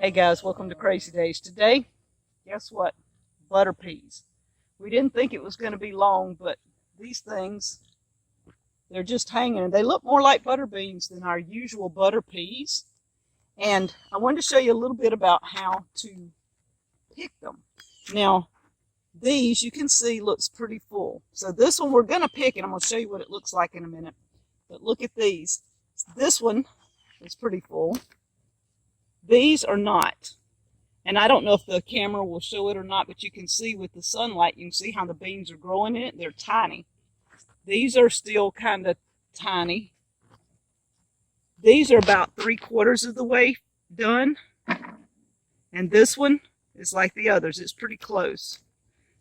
Hey guys, welcome to Crazy Days. Today, guess what? Butter peas. We didn't think it was going to be long, but these things, they're just hanging. They look more like butter beans than our usual butter peas. And I wanted to show you a little bit about how to pick them. Now, these you can see looks pretty full. So this one we're going to pick, and I'm going to show you what it looks like in a minute. But look at these. This one is pretty full. These are not. And I don't know if the camera will show it or not, but you can see with the sunlight, you can see how the beans are growing in it. They're tiny. These are still kind of tiny. These are about 3/4 of the way done. And this one is like the others. It's pretty close.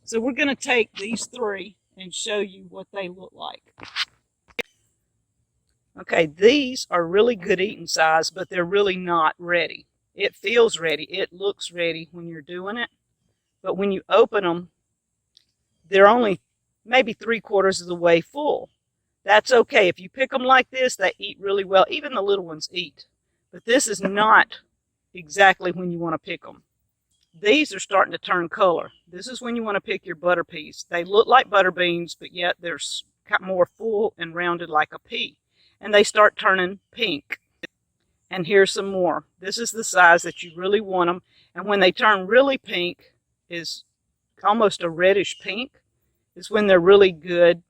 So we're going to take these three and show you what they look like. Okay, these are really good eating size, but they're really not ready. It feels ready. It looks ready when you're doing it. But when you open them, they're only maybe 3/4 of the way full. That's okay. If you pick them like this, they eat really well. Even the little ones eat. But this is not exactly when you want to pick them. These are starting to turn color. This is when you want to pick your butter peas. They look like butter beans, but yet they're more full and rounded like a pea. And they start turning pink. And here's some more. This is the size that you really want them. And when they turn really pink, is almost a reddish pink, is when they're really good,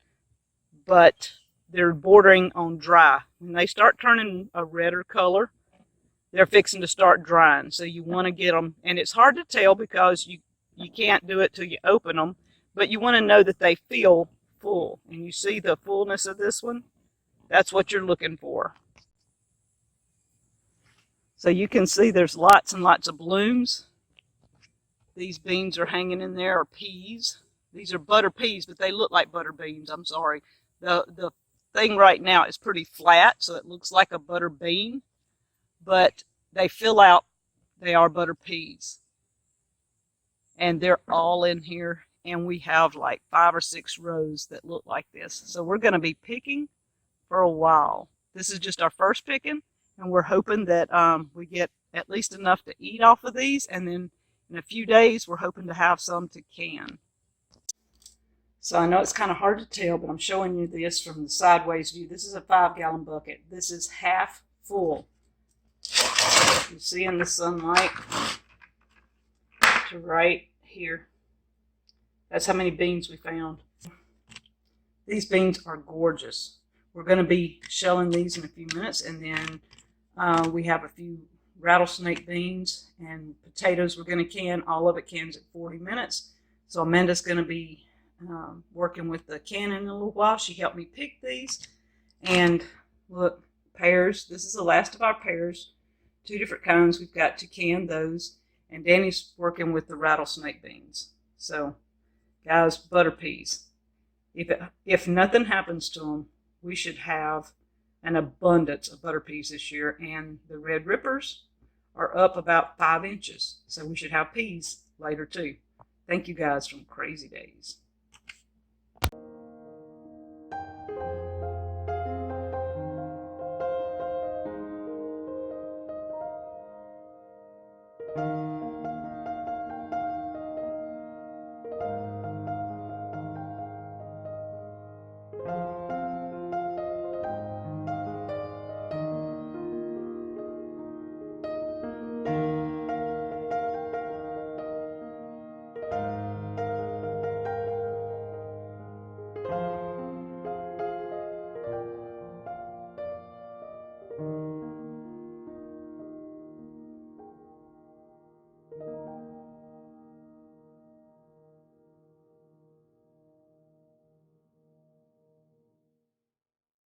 but they're bordering on dry. When they start turning a redder color, they're fixing to start drying. So you want to get them, and it's hard to tell because you can't do it till you open them, but you want to know that they feel full. And you see the fullness of this one? That's what you're looking for. So you can see there's lots and lots of blooms. These beans are hanging in there, or peas. These are butter peas, but they look like butter beans. I'm sorry. The thing right now is pretty flat, so it looks like a butter bean, but they fill out, they are butter peas. And they're all in here, and we have like 5 or 6 rows that look like this. So we're going to be picking for a while. This is just our first picking. And we're hoping that we get at least enough to eat off of these. And then in a few days, we're hoping to have some to can. So I know it's kind of hard to tell, but I'm showing you this from the sideways view. This is a 5-gallon bucket. This is half full. You see in the sunlight to right here. That's how many beans we found. These beans are gorgeous. We're going to be shelling these in a few minutes, and then we have a few rattlesnake beans and potatoes we're going to can. All of it cans at 40 minutes. So Amanda's going to be working with the canning in a little while. She helped me pick these. And look, pears. This is the last of our pears. 2 different kinds. We've got to can those. And Danny's working with the rattlesnake beans. So, guys, butter peas. If nothing happens to them, we should have an abundance of butter peas this year, and the red rippers are up about 5 inches. So we should have peas later too. Thank you guys from Crazy Days.